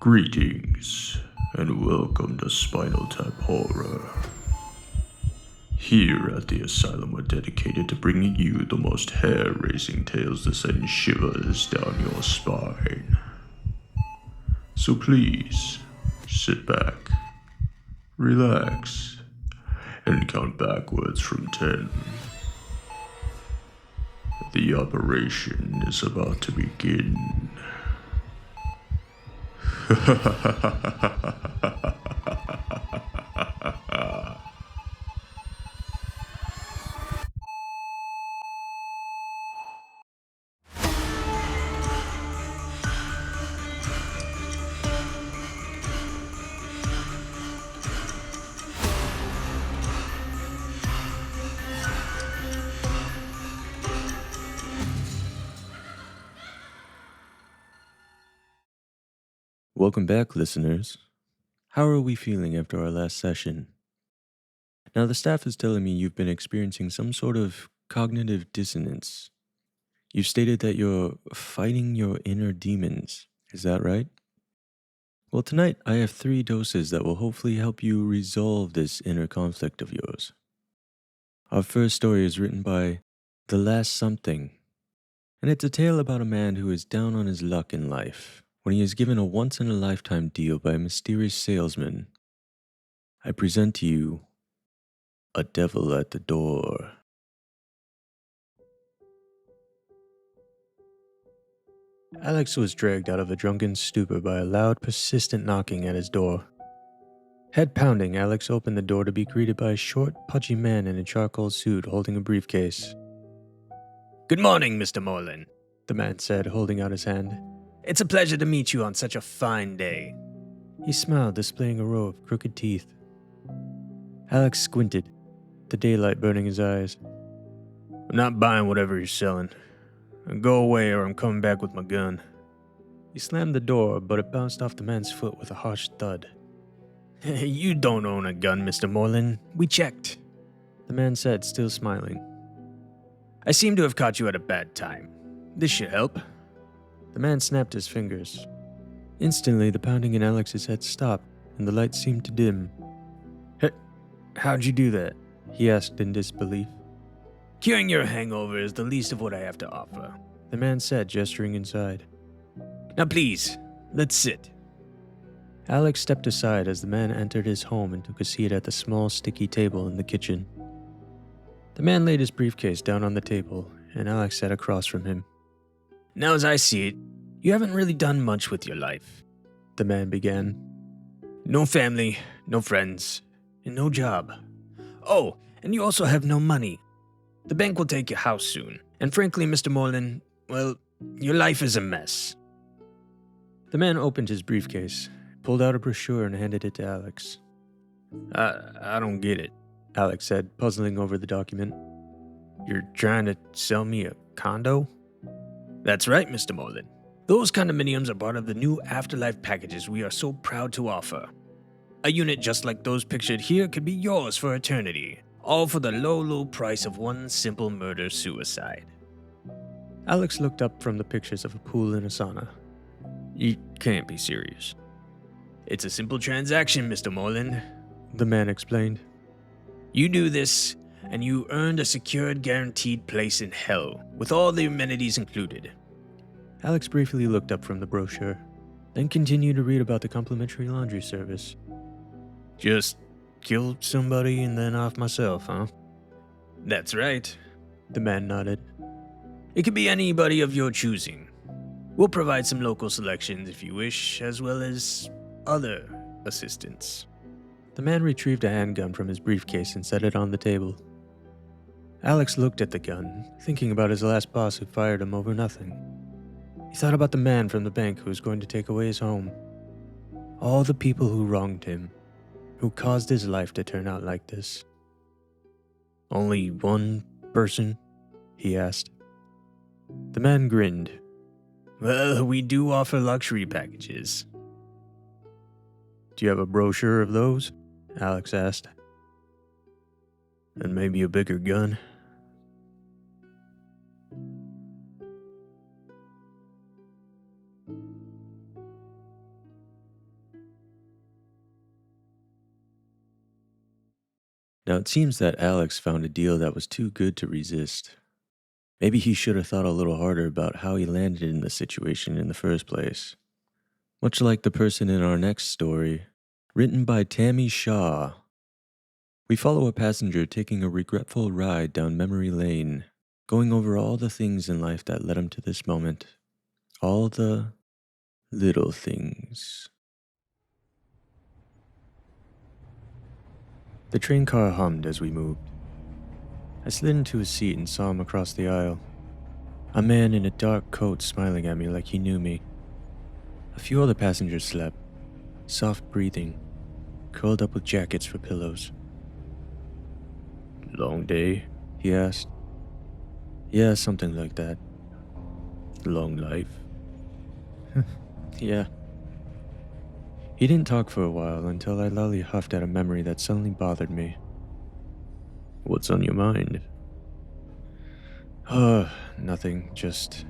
Greetings, and welcome to SpinalTap Horror. Here at the asylum, we're dedicated to bringing you the most hair-raising tales that send shivers down your spine. So please, sit back, relax, and count backwards from 10. The operation is about to begin. Welcome back, listeners. How are we feeling after our last session? Now, the staff is telling me you've been experiencing some sort of cognitive dissonance. You've stated that you're fighting your inner demons. Is that right? Well, tonight I have 3 doses that will hopefully help you resolve this inner conflict of yours. Our first story is written by The Last Something, and it's a tale about a man who is down on his luck in life when he is given a once-in-a-lifetime deal by a mysterious salesman. I present to you A Devil at the Door. Alex was dragged out of a drunken stupor by a loud, persistent knocking at his door. Head pounding, Alex opened the door to be greeted by a short, pudgy man in a charcoal suit holding a briefcase. "Good morning, Mr. Moreland," the man said, holding out his hand. "It's a pleasure to meet you on such a fine day." He smiled, displaying a row of crooked teeth. Alex squinted, the daylight burning his eyes. "I'm not buying whatever you're selling. Go away or I'm coming back with my gun." He slammed the door, but it bounced off the man's foot with a harsh thud. "You don't own a gun, Mr. Moreland. We checked," the man said, still smiling. "I seem to have caught you at a bad time. This should help." The man snapped his fingers. Instantly, the pounding in Alex's head stopped, and the light seemed to dim. How'd you do that?" he asked in disbelief. "Curing your hangover is the least of what I have to offer," the man said, gesturing inside. "Now please, let's sit." Alex stepped aside as the man entered his home and took a seat at the small, sticky table in the kitchen. The man laid his briefcase down on the table, and Alex sat across from him. "Now, as I see it, you haven't really done much with your life," the man began. "No family, no friends, and no job. Oh, and you also have no money. The bank will take your house soon, and frankly, Mr. Moreland, well, your life is a mess." The man opened his briefcase, pulled out a brochure, and handed it to Alex. I don't get it," Alex said, puzzling over the document. "You're trying to sell me a condo?" "That's right, Mr. Moreland. Those condominiums are part of the new afterlife packages we are so proud to offer. A unit just like those pictured here could be yours for eternity, all for the low, low price of one simple murder-suicide." Alex looked up from the pictures of a pool and a sauna. "You can't be serious." "It's a simple transaction, Mr. Moreland," the man explained. "You do this, and you earned a secured, guaranteed place in hell, with all the amenities included." Alex briefly looked up from the brochure, then continued to read about the complimentary laundry service. "Just kill somebody and then off myself, huh?" "That's right," the man nodded. "It could be anybody of your choosing. We'll provide some local selections if you wish, as well as other assistance." The man retrieved a handgun from his briefcase and set it on the table. Alex looked at the gun, thinking about his last boss who fired him over nothing. He thought about the man from the bank who was going to take away his home. All the people who wronged him, who caused his life to turn out like this. "Only one person?" he asked. The man grinned. "Well, we do offer luxury packages." "Do you have a brochure of those?" Alex asked. "And maybe a bigger gun?" Now, it seems that Alex found a deal that was too good to resist. Maybe he should have thought a little harder about how he landed in the situation in the first place. Much like the person in our next story, written by Tammy Shaw. We follow a passenger taking a regretful ride down memory lane, going over all the things in life that led him to this moment. All the little things. The train car hummed as we moved. I slid into a seat and saw him across the aisle. A man in a dark coat smiling at me like he knew me. A few other passengers slept, soft breathing, curled up with jackets for pillows. "Long day?" he asked. "Yeah, something like that." "Long life?" "Yeah." He didn't talk for a while until I loudly huffed at a memory that suddenly bothered me. "What's on your mind?" Nothing, just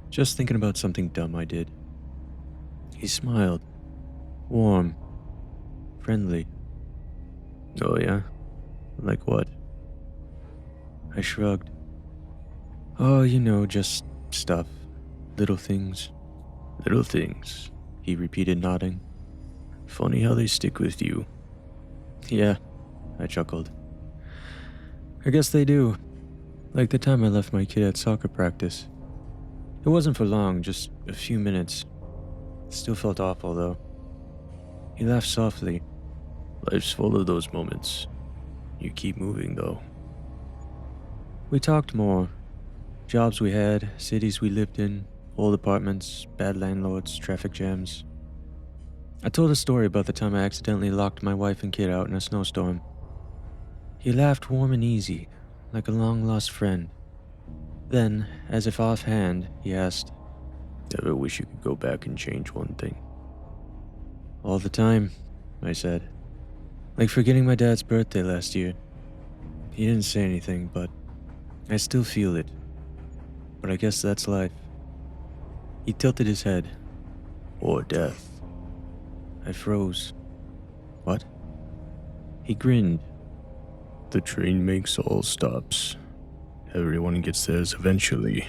thinking about something dumb I did." He smiled, warm, friendly. "Oh yeah? Like what?" I shrugged. "Oh, just stuff. Little things." "Little things," he repeated, nodding. "Funny how they stick with you." "Yeah," I chuckled. "I guess they do. Like the time I left my kid at soccer practice. It wasn't for long, just a few minutes. Still felt awful, though." He laughed softly. "Life's full of those moments. You keep moving, though." We talked more. Jobs we had, cities we lived in, old apartments, bad landlords, traffic jams. I told a story about the time I accidentally locked my wife and kid out in a snowstorm. He laughed warm and easy, like a long-lost friend. Then, as if offhand, he asked, "Ever wish you could go back and change one thing?" "All the time," I said. "Like forgetting my dad's birthday last year." He didn't say anything, but I still feel it. But I guess that's life. He tilted his head. "Or death." I froze. "What?" He grinned. "The train makes all stops. Everyone gets theirs eventually."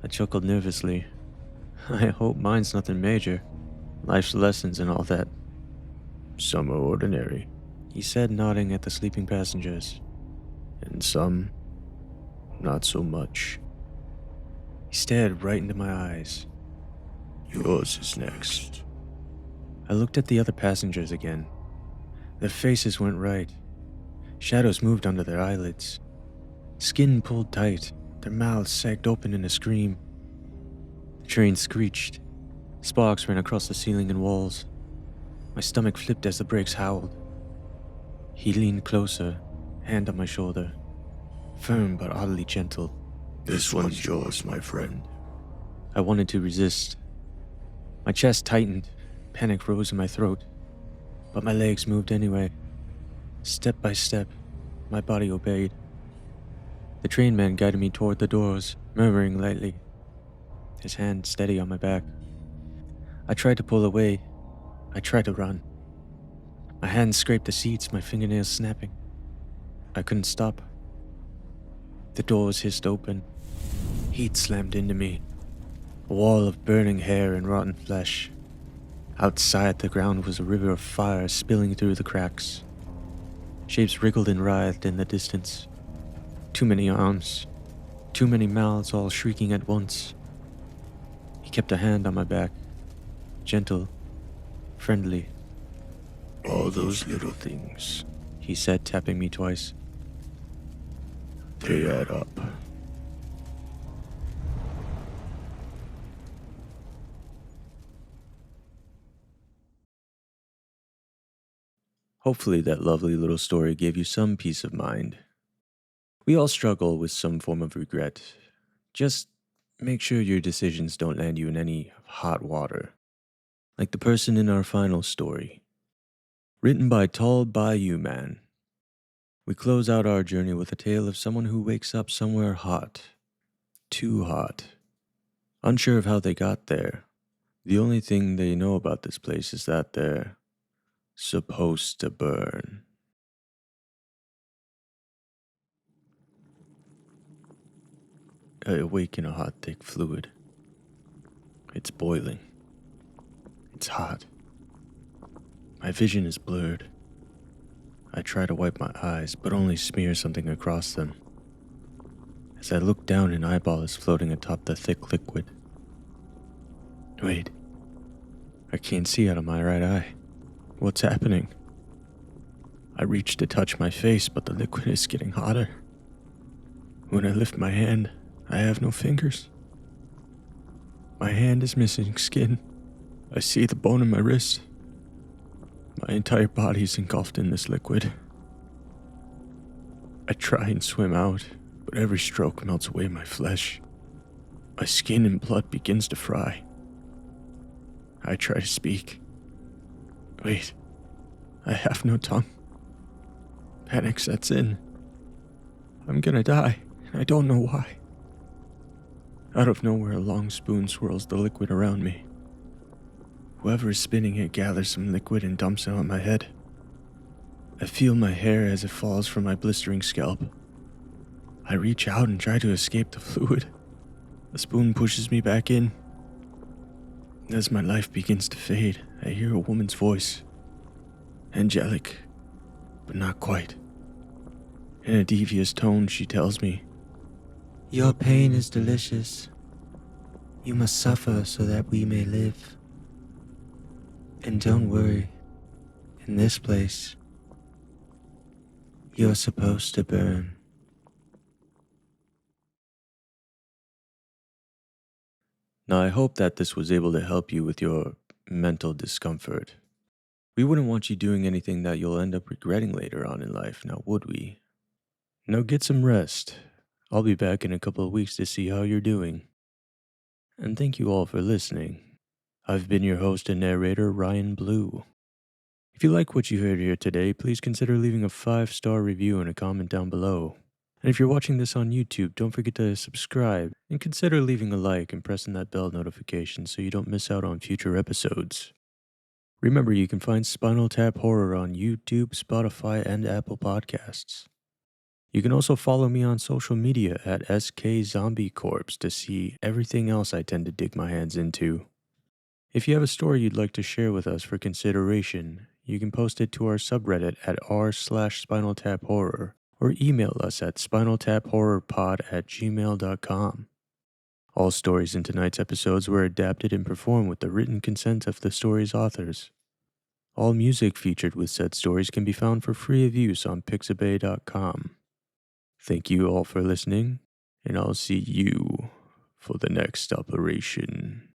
I chuckled nervously. I hope mine's nothing major. Life's lessons and all that. "Some are ordinary," he said, nodding at the sleeping passengers. "And some, not so much." He stared right into my eyes. "Yours is next." I looked at the other passengers again. Their faces went right. Shadows moved under their eyelids. Skin pulled tight. Their mouths sagged open in a scream. The train screeched. Sparks ran across the ceiling and walls. My stomach flipped as the brakes howled. He leaned closer, hand on my shoulder. Firm but oddly gentle. "This one's yours, my friend." I wanted to resist. My chest tightened. Panic rose in my throat. But my legs moved anyway. Step by step, my body obeyed. The train man guided me toward the doors, murmuring lightly, his hand steady on my back. I tried to pull away. I tried to run. My hands scraped the seats, my fingernails snapping. I couldn't stop. The doors hissed open. Heat slammed into me. A wall of burning hair and rotten flesh. Outside, the ground was a river of fire spilling through the cracks. Shapes wriggled and writhed in the distance. Too many arms. Too many mouths all shrieking at once. He kept a hand on my back. Gentle. Friendly. "All those little things, He said, tapping me twice. they add up." Hopefully that lovely little story gave you some peace of mind. We all struggle with some form of regret. Just make sure your decisions don't land you in any hot water. Like the person in our final story. Written by Tall Bayou Man. We close out our journey with a tale of someone who wakes up somewhere hot. Too hot. Unsure of how they got there. The only thing they know about this place is that they're supposed to burn. I awake in a hot, thick fluid. It's boiling. It's hot. My vision is blurred. I try to wipe my eyes, but only smear something across them. As I look down, an eyeball is floating atop the thick liquid. Wait. I can't see out of my right eye. What's happening? I reach to touch my face, but the liquid is getting hotter. When I lift my hand, I have no fingers. My hand is missing skin. I see the bone in my wrist. My entire body is engulfed in this liquid. I try and swim out, but every stroke melts away my flesh. My skin and blood begins to fry. I try to speak. Wait, I have no tongue. Panic sets in. I'm gonna die, and I don't know why. Out of nowhere, a long spoon swirls the liquid around me. Whoever is spinning it gathers some liquid and dumps it on my head. I feel my hair as it falls from my blistering scalp. I reach out and try to escape the fluid. The spoon pushes me back in. As my life begins to fade, I hear a woman's voice. Angelic, but not quite. In a devious tone, she tells me, "Your pain is delicious. You must suffer so that we may live. And don't worry, in this place, you're supposed to burn." Now, I hope that this was able to help you with your mental discomfort. We wouldn't want you doing anything that you'll end up regretting later on in life, now would we? Now get some rest. I'll be back in a couple of weeks to see how you're doing. And thank you all for listening. I've been your host and narrator, Ryan Blue. If you like what you heard here today, please consider leaving a 5-star review and a comment down below. And if you're watching this on YouTube, don't forget to subscribe and consider leaving a like and pressing that bell notification so you don't miss out on future episodes. Remember, you can find SpinalTap Horror on YouTube, Spotify, and Apple Podcasts. You can also follow me on social media at SKZombieCorpse to see everything else I tend to dig my hands into. If you have a story you'd like to share with us for consideration, you can post it to our subreddit at r/SpinalTapHorror or email us at spinaltaphorrorpod@gmail.com. All stories in tonight's episodes were adapted and performed with the written consent of the story's authors. All music featured with said stories can be found for free of use on pixabay.com. Thank you all for listening, and I'll see you for the next operation.